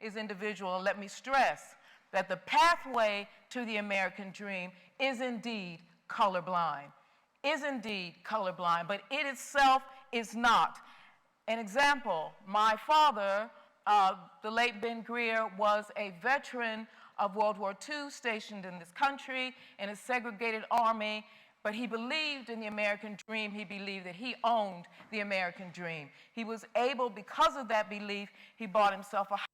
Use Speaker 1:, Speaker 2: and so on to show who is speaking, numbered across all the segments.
Speaker 1: is individual. And let me stress that the pathway to the American dream is indeed colorblind, but it itself is not. An example, my father, the late Ben Greer, was a veteran of World War II, stationed in this country in a segregated army, but he believed in the American dream. He believed that he owned the American dream. He was able, because of that belief, he bought himself a house,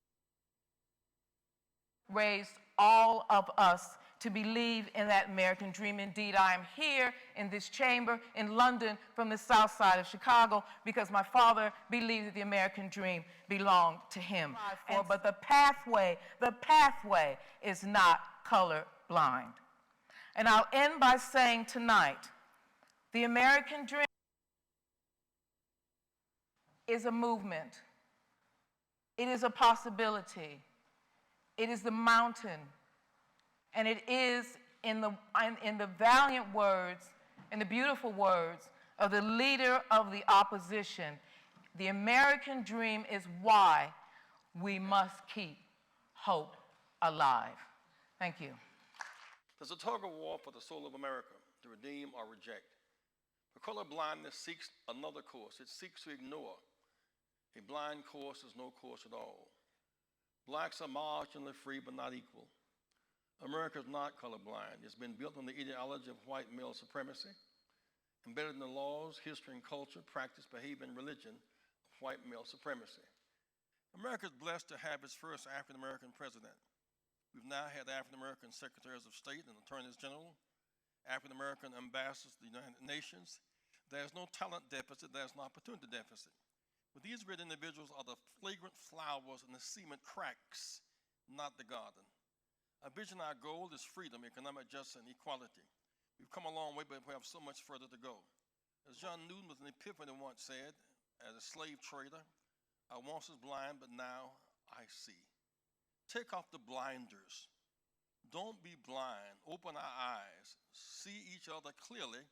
Speaker 1: raised all of us to believe in that American dream. Indeed, I am here in this chamber in London from the south side of Chicago because my father believed that the American dream belonged to him. But the pathway is not color blind. And I'll end by saying tonight, the American dream is a movement. It is a possibility. It is the mountain. And it is in the valiant words, in the beautiful words of the leader of the opposition, the American dream is why we must keep hope alive. Thank you.
Speaker 2: There's a tug of war for the soul of America to redeem or reject. The color blindness seeks another course. It seeks to ignore. A blind course is no course at all. Blacks are marginally free but not equal. America is not colorblind. It's been built on the ideology of white male supremacy, embedded in the laws, history, and culture, practice, behavior, and religion of white male supremacy. America is blessed to have its first African-American president. We've now had African-American secretaries of state and attorneys general, African-American ambassadors to the United Nations. There's no talent deficit, there's an opportunity deficit. But these great individuals are the flagrant flowers in the cement cracks, not the garden. Our vision, our goal is freedom, economic justice, and equality. We've come a long way, but we have so much further to go. As John Newton with an epiphany once said, as a slave trader, I once was blind, but now I see. Take off the blinders. Don't be blind. Open our eyes. See each other clearly,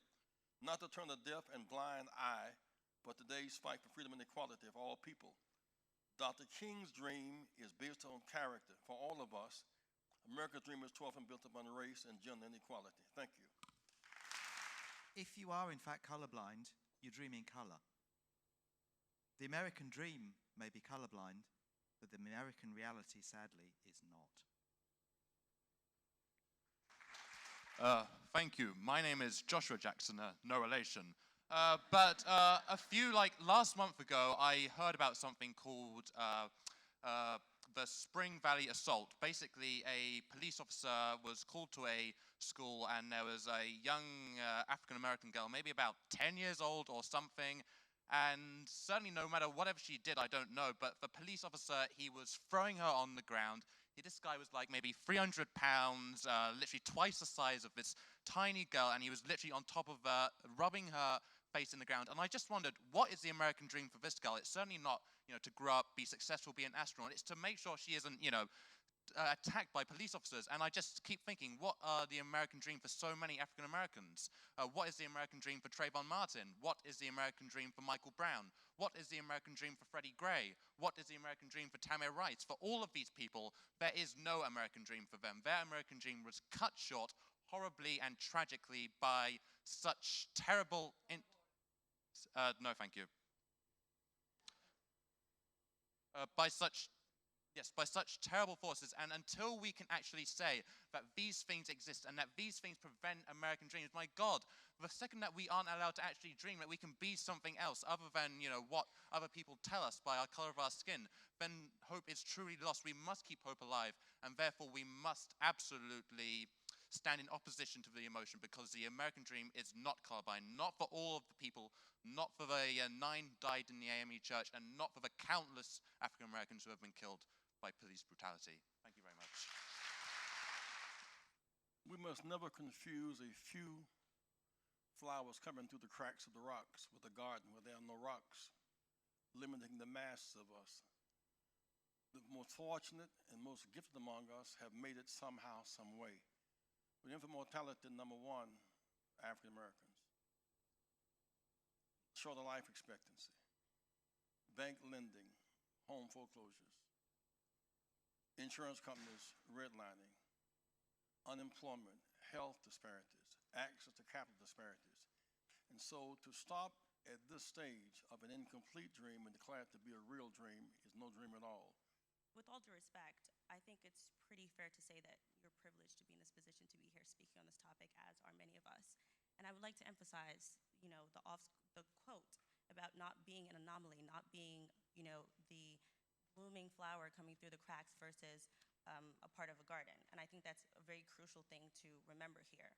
Speaker 2: not to turn a deaf and blind eye, but today's fight for freedom and equality of all people. Dr. King's dream is based on character for all of us. America's dream is too often built upon race and gender inequality. Thank you.
Speaker 3: If you are in fact colorblind, you dream in color. The American dream may be colorblind, but the American reality, sadly, is not.
Speaker 4: Thank you. My name is Joshua Jackson, no relation. But last month ago, I heard about something called the Spring Valley Assault. Basically, a police officer was called to a school and there was a young African-American girl, maybe about 10 years old or something, and certainly no matter whatever she did, I don't know, but the police officer, he was throwing her on the ground. This guy was like maybe 300 pounds, literally twice the size of this tiny girl, and he was literally on top of her, rubbing her face in the ground. And I just wondered, what is the American dream for this girl? It's certainly not, to grow up, be successful, be an astronaut. It's to make sure she isn't, attacked by police officers. And I just keep thinking, what are the American dream for so many African Americans? What is the American dream for Trayvon Martin? What is the American dream for Michael Brown? What is the American dream for Freddie Gray? What is the American dream for Tamir Rice? For all of these people, there is no American dream for them. Their American dream was cut short horribly and tragically by such terrible... no, thank you. By such terrible forces, and until we can actually say that these things exist and that these things prevent American dreams, my God, the second that we aren't allowed to actually dream that we can be something else other than, what other people tell us by our color of our skin, then hope is truly lost. We must keep hope alive, and therefore we must absolutely stand in opposition to the emotion, because the American dream is not colorblind, not for all of the people, not for the 9 died in the AME church, and not for the countless African Americans who have been killed by police brutality. Thank you very much.
Speaker 2: We must never confuse a few flowers coming through the cracks of the rocks with a garden where there are no rocks, limiting the masses of us. The most fortunate and most gifted among us have made it somehow, some way. With infant mortality, #1, African Americans. Shorter life expectancy, bank lending, home foreclosures, insurance companies redlining, unemployment, health disparities, access to capital disparities. And so to stop at this stage of an incomplete dream and declare it to be a real dream is no dream at all.
Speaker 5: With all due respect, I think it's pretty fair to say that you're privileged to be in this position to be here speaking on this topic, as are many of us. And I would like to emphasize, the quote about not being an anomaly, not being, the blooming flower coming through the cracks versus a part of a garden. And I think that's a very crucial thing to remember here.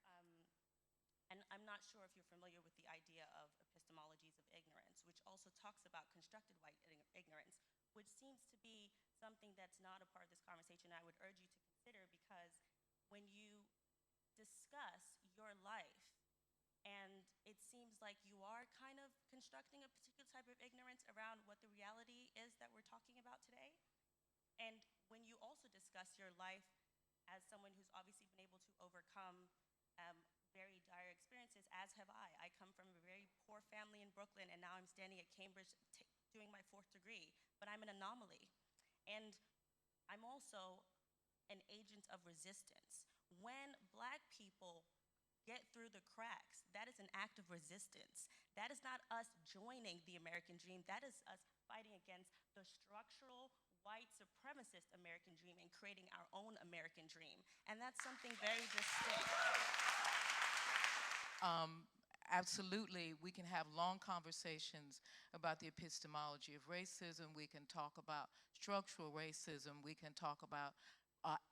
Speaker 5: And I'm not sure if you're familiar with the idea of epistemologies of ignorance, which also talks about constructed white ignorance, which seems to be something that's not a part of this conversation. I would urge you to consider, because when you discuss your life, and it seems like you are kind of constructing a particular type of ignorance around what the reality is that we're talking about today. And when you also discuss your life as someone who's obviously been able to overcome very dire experiences, as have I. I come from a very poor family in Brooklyn, and now I'm standing at Cambridge doing my 4th degree, but I'm an anomaly. And I'm also an agent of resistance. When Black people get through the cracks, that is an act of resistance. That is not us joining the American dream. That is us fighting against the structural white supremacist American dream and creating our own American dream. And that's something very distinct.
Speaker 1: Absolutely, we can have long conversations about the epistemology of racism. We can talk about structural racism. We can talk about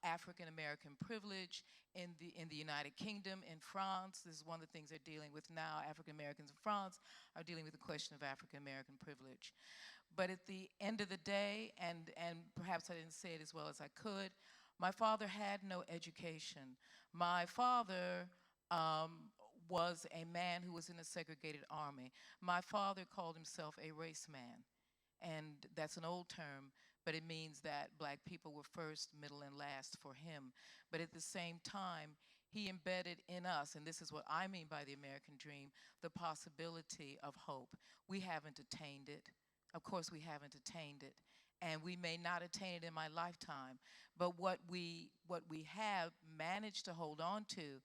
Speaker 1: African American privilege in the United Kingdom, in France. This is one of the things they're dealing with now. African Americans in France are dealing with the question of African American privilege. But at the end of the day, and perhaps I didn't say it as well as I could, my father had no education. My father was a man who was in a segregated army. My father called himself a race man, and that's an old term, but it means that Black people were first, middle, and last for him. But at the same time, he embedded in us, and this is what I mean by the American dream, the possibility of hope. We haven't attained it. Of course, we haven't attained it, and we may not attain it in my lifetime. But what we have managed to hold on to,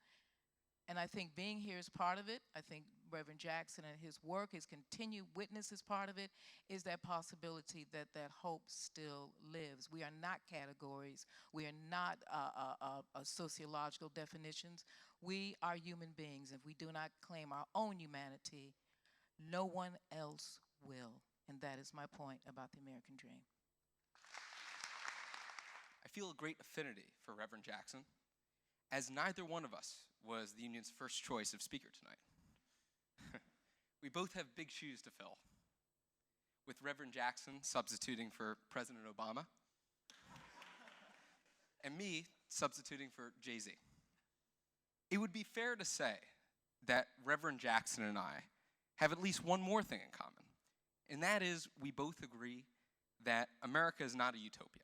Speaker 1: and I think being here is part of it. I think Reverend Jackson and his work, his continued witness is part of it, is that possibility that hope still lives. We are not categories. We are not sociological definitions. We are human beings. If we do not claim our own humanity, no one else will. And that is my point about the American dream.
Speaker 6: I feel a great affinity for Reverend Jackson, as neither one of us was the union's first choice of speaker tonight. We both have big shoes to fill, with Reverend Jackson substituting for President Obama, and me substituting for Jay-Z. It would be fair to say that Reverend Jackson and I have at least one more thing in common, and that is we both agree that America is not a utopia.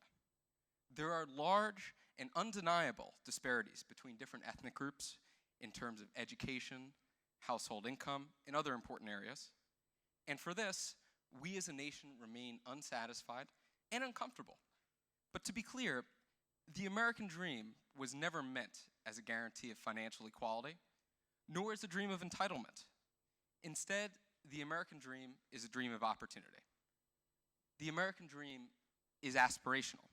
Speaker 6: There are large and undeniable disparities between different ethnic groups in terms of education, household income, and other important areas. And for this, we as a nation remain unsatisfied and uncomfortable. But to be clear, the American dream was never meant as a guarantee of financial equality, nor as a dream of entitlement. Instead, the American dream is a dream of opportunity. The American dream is aspirational.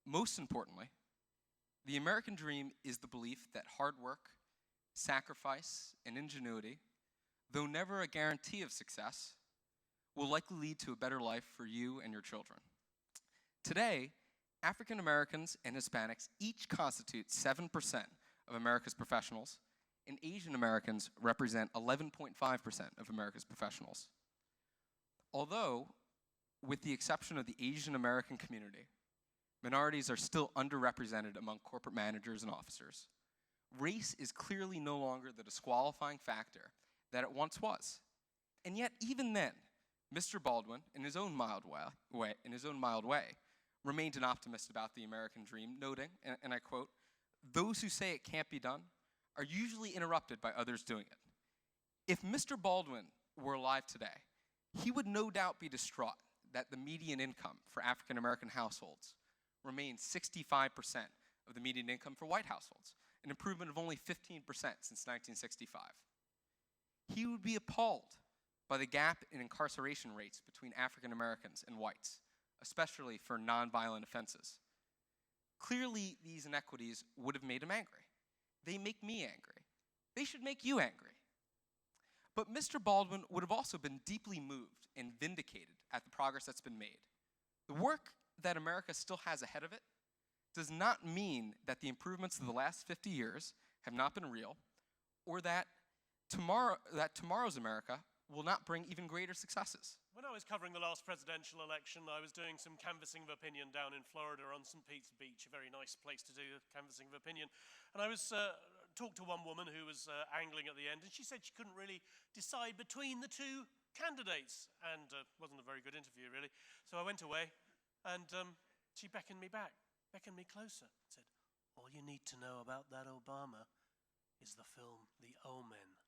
Speaker 6: Most importantly, the American dream is the belief that hard work, sacrifice, and ingenuity, though never a guarantee of success, will likely lead to a better life for you and your children. Today, African Americans and Hispanics each constitute 7% of America's professionals, and Asian Americans represent 11.5% of America's professionals. Although, with the exception of the Asian American community, minorities are still underrepresented among corporate managers and officers, race is clearly no longer the disqualifying factor that it once was. And yet, even then, Mr. Baldwin, in his own mild way, remained an optimist about the American dream, noting, and I quote, "Those who say it can't be done are usually interrupted by others doing it. If Mr. Baldwin were alive today, he would no doubt be distraught that the median income for African American households remains 65% of the median income for white households, an improvement of only 15% since 1965. He would be appalled by the gap in incarceration rates between African Americans and whites, especially for nonviolent offenses. Clearly, these inequities would have made him angry. They make me angry. They should make you angry. But Mr. Baldwin would have also been deeply moved and vindicated at the progress that's been made. The work that America still has ahead of it does not mean that the improvements of the last 50 years have not been real, or that tomorrow's America will not bring even greater successes.
Speaker 7: When I was covering the last presidential election, I was doing some canvassing of opinion down in Florida on St. Pete's Beach, a very nice place to do canvassing of opinion. And I was talked to one woman who was angling at the end, and she said she couldn't really decide between the two candidates, and wasn't a very good interview, really. So I went away, and she beckoned me back, beckoned me closer, said, "All you need to know about that Obama is the film The Omen."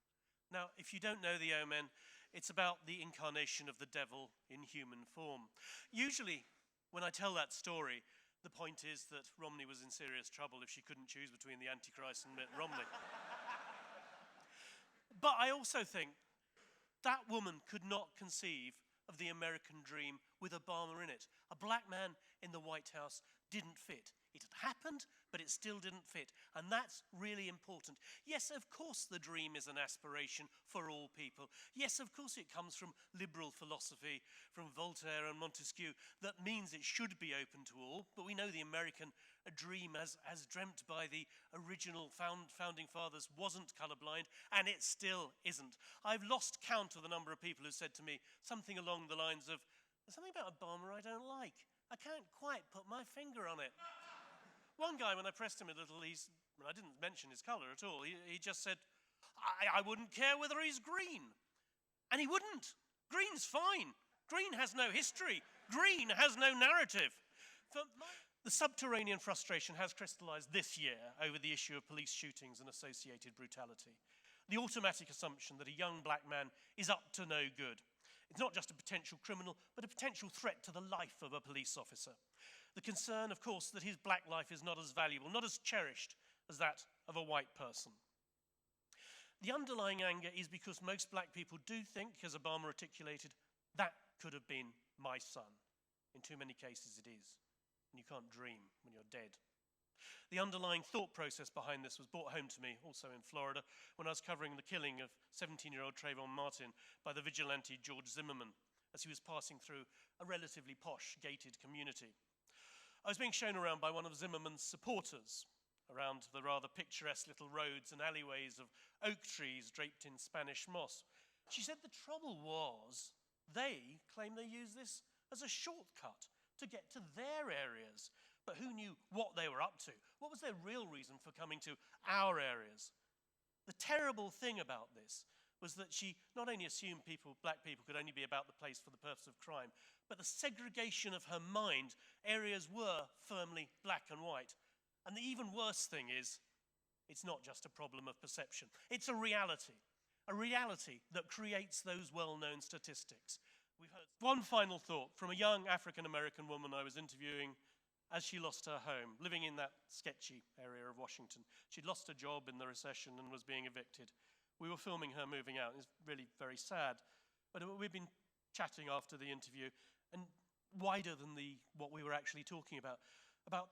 Speaker 7: Now, if you don't know The Omen, it's about the incarnation of the devil in human form. Usually, when I tell that story, the point is that Romney was in serious trouble if she couldn't choose between the Antichrist and Mitt Romney. But I also think that woman could not conceive of the American dream with Obama in it. A black man in the White House didn't fit. It had happened, but it still didn't fit. And that's really important. Yes, of course the dream is an aspiration for all people. Yes, of course it comes from liberal philosophy, from Voltaire and Montesquieu. That means it should be open to all. But we know the American dream, as dreamt by the original founding fathers, wasn't colorblind, and it still isn't. I've lost count of the number of people who said to me something along the lines of, "There's something about Obama I don't like. I can't quite put my finger on it." One guy, when I pressed him a little, I didn't mention his color at all. He just said, I wouldn't care whether he's green. And he wouldn't. Green's fine. Green has no history. Green has no narrative. The subterranean frustration has crystallized this year over the issue of police shootings and associated brutality. The automatic assumption that a young black man is up to no good. It's not just a potential criminal, but a potential threat to the life of a police officer. The concern, of course, that his black life is not as valuable, not as cherished as that of a white person. The underlying anger is because most black people do think, as Obama articulated, that could have been my son. In too many cases it is, and you can't dream when you're dead. The underlying thought process behind this was brought home to me, also in Florida, when I was covering the killing of 17-year-old Trayvon Martin by the vigilante George Zimmerman as he was passing through a relatively posh, gated community. I was being shown around by one of Zimmerman's supporters, around the rather picturesque little roads and alleyways of oak trees draped in Spanish moss. She said the trouble was they claimed they used this as a shortcut to get to their areas. But who knew what they were up to? What was their real reason for coming to our areas? The terrible thing about this was that she not only assumed black people could only be about the place for the purpose of crime, but the segregation of her mind, areas were firmly black and white. And the even worse thing is, it's not just a problem of perception. It's a reality that creates those well-known statistics. We've heard one final thought from a young African-American woman I was interviewing as she lost her home, living in that sketchy area of Washington. She'd lost her job in the recession and was being evicted. We were filming her moving out. It was really very sad. But we've been chatting after the interview, and wider than what we were actually talking about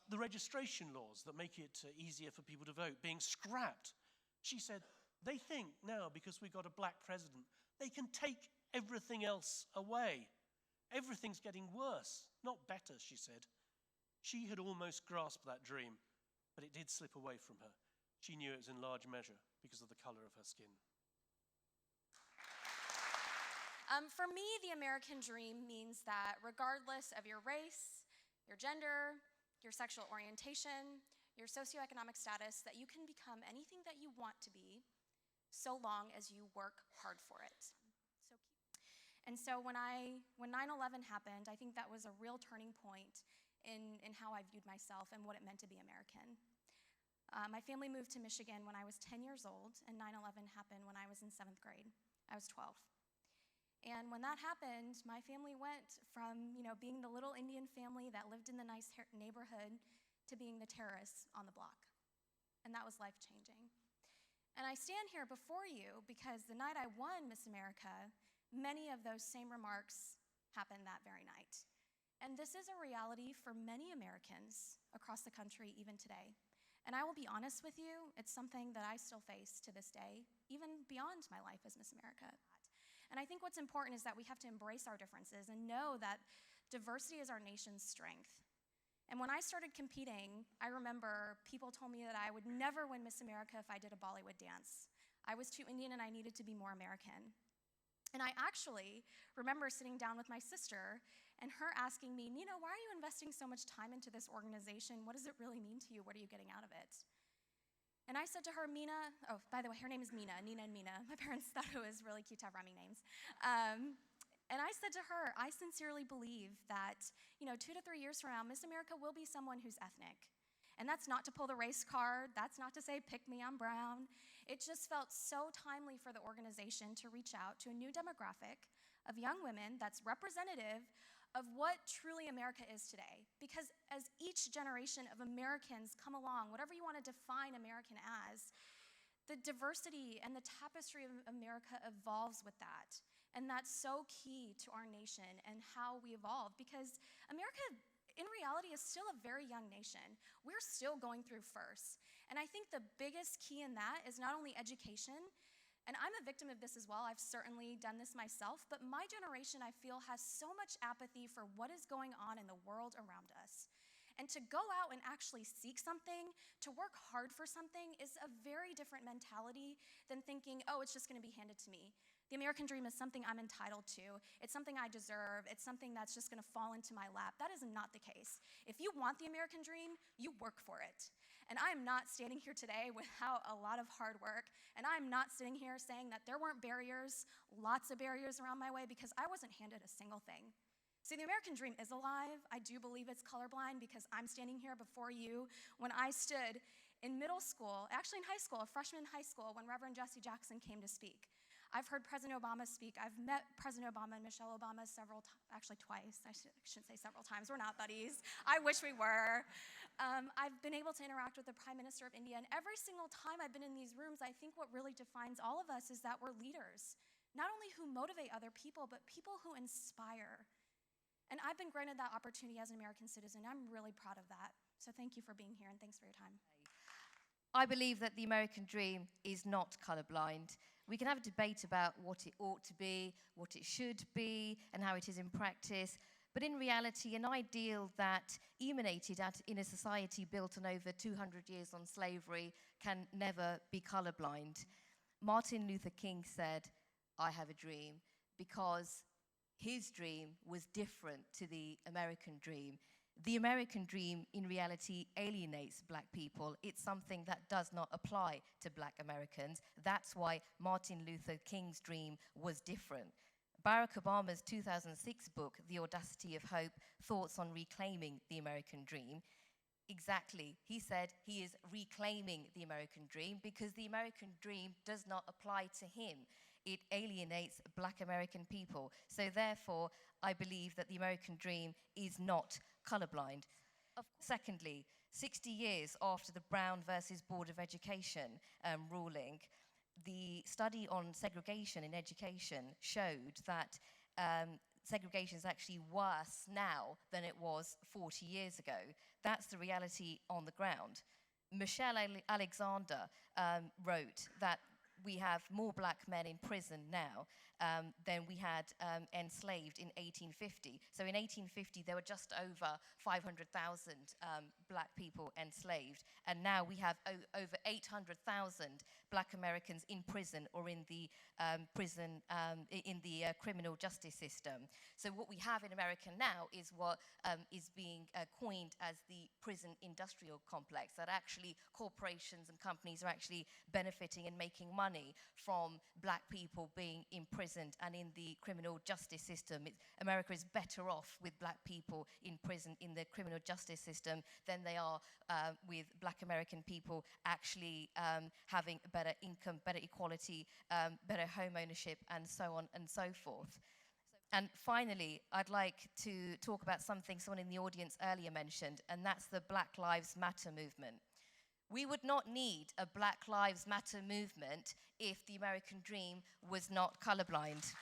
Speaker 7: the registration laws that make it easier for people to vote being scrapped. She said, they think now, because we've got a black president, they can take everything else away. Everything's getting worse, not better, she said. She had almost grasped that dream, but it did slip away from her. She knew it was in large measure because of the color of her skin.
Speaker 8: For me, the American dream means that regardless of your race, your gender, your sexual orientation, your socioeconomic status, that you can become anything that you want to be so long as you work hard for it. And so when 9/11 happened, I think that was a real turning point in how I viewed myself and what it meant to be American. My family moved to Michigan when I was 10 years old, and 9/11 happened when I was in 7th grade. I was 12. And when that happened, my family went from, being the little Indian family that lived in the nice neighborhood to being the terrorists on the block. And that was life-changing. And I stand here before you because the night I won Miss America, many of those same remarks happened that very night. And this is a reality for many Americans across the country even today. And I will be honest with you, it's something that I still face to this day, even beyond my life as Miss America. And I think what's important is that we have to embrace our differences and know that diversity is our nation's strength. And when I started competing, I remember people told me that I would never win Miss America if I did a Bollywood dance. I was too Indian and I needed to be more American. And I actually remember sitting down with my sister and her asking me, Nina, why are you investing so much time into this organization? What does it really mean to you? What are you getting out of it? And I said to her, Mina, oh, by the way, her name is Mina, Nina and Mina. My parents thought it was really cute to have rhyming names. And I said to her, I sincerely believe that, 2 to 3 years from now, Miss America will be someone who's ethnic. And that's not to pull the race card. That's not to say, pick me, I'm brown. It just felt so timely for the organization to reach out to a new demographic of young women that's representative of what truly America is today. Because as each generation of Americans come along, whatever you want to define American as, the diversity and the tapestry of America evolves with that. And that's so key to our nation and how we evolve, because America, in reality, is still a very young nation. We're still going through firsts. And I think the biggest key in that is not only education, and I'm a victim of this as well. I've certainly done this myself, but my generation, I feel, has so much apathy for what is going on in the world around us. And to go out and actually seek something, to work hard for something, is a very different mentality than thinking, oh, it's just gonna be handed to me. The American dream is something I'm entitled to. It's something I deserve. It's something that's just gonna fall into my lap. That is not the case. If you want the American dream, you work for it. And I'm not standing here today without a lot of hard work, and I'm not sitting here saying that there weren't barriers, lots of barriers around my way, because I wasn't handed a single thing. See, the American dream is alive. I do believe it's colorblind because I'm standing here before you when I stood in middle school, actually in high school, a freshman in high school, when Reverend Jesse Jackson came to speak. I've heard President Obama speak. I've met President Obama and Michelle Obama actually twice. I shouldn't say several times. We're not buddies. I wish we were. I've been able to interact with the Prime Minister of India, and every single time I've been in these rooms, I think what really defines all of us is that we're leaders, not only who motivate other people, but people who inspire. And I've been granted that opportunity as an American citizen. I'm really proud of that. So thank you for being here, and thanks for your time.
Speaker 9: I believe that the American dream is not colorblind. We can have a debate about what it ought to be, what it should be, and how it is in practice. But in reality, an ideal that emanated in a society built on over 200 years on slavery can never be colorblind. Martin Luther King said, I have a dream, because his dream was different to the American dream. The American dream, in reality, alienates black people. It's something that does not apply to black Americans. That's why Martin Luther King's dream was different. Barack Obama's 2006 book, The Audacity of Hope, Thoughts on Reclaiming the American Dream, exactly, he said he is reclaiming the American dream because the American dream does not apply to him. It alienates black American people. So therefore, I believe that the American dream is not colorblind. Secondly, 60 years after the Brown versus Board of Education ruling, the study on segregation in education showed that segregation is actually worse now than it was 40 years ago. That's the reality on the ground. Michelle Alexander wrote that we have more black men in prison now than we had enslaved in 1850. So in 1850, there were just over 500,000 black people enslaved. And now we have over 800,000 black Americans in prison or in the criminal justice system. So what we have in America now is what is being coined as the prison industrial complex, that actually corporations and companies are actually benefiting and making money from black people being imprisoned and in the criminal justice system. America is better off with black people in prison in the criminal justice system than they are with black American people actually having better income, better equality, better home ownership, and so on and so forth. And finally, I'd like to talk about something someone in the audience earlier mentioned, and that's the Black Lives Matter movement. We would not need a Black Lives Matter movement if the American dream was not colorblind.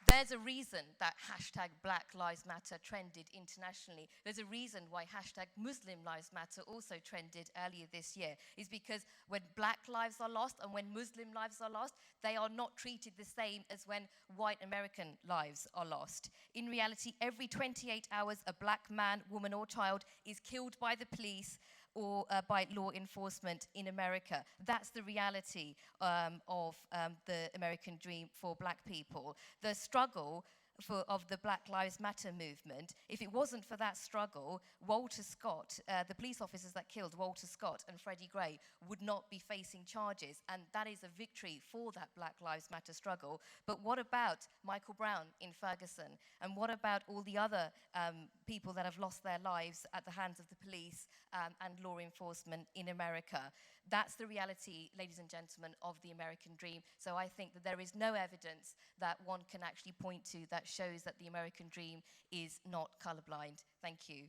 Speaker 9: There's a reason that hashtag Black Lives Matter trended internationally. There's a reason why hashtag Muslim Lives Matter also trended earlier this year. It's because when black lives are lost and when Muslim lives are lost, they are not treated the same as when white American lives are lost. In reality, every 28 hours, a black man, woman, or child is killed by the police or by law enforcement in America. That's the reality of the American dream for black people. The struggle of the Black Lives Matter movement, if it wasn't for that struggle, Walter Scott, the police officers that killed Walter Scott and Freddie Gray would not be facing charges, and that is a victory for that Black Lives Matter struggle. But what about Michael Brown in Ferguson? And what about all the other people that have lost their lives at the hands of the police and law enforcement in America? That's the reality, ladies and gentlemen, of the American dream. So I think that there is no evidence that one can actually point to that shows that the American dream is not colorblind. Thank you.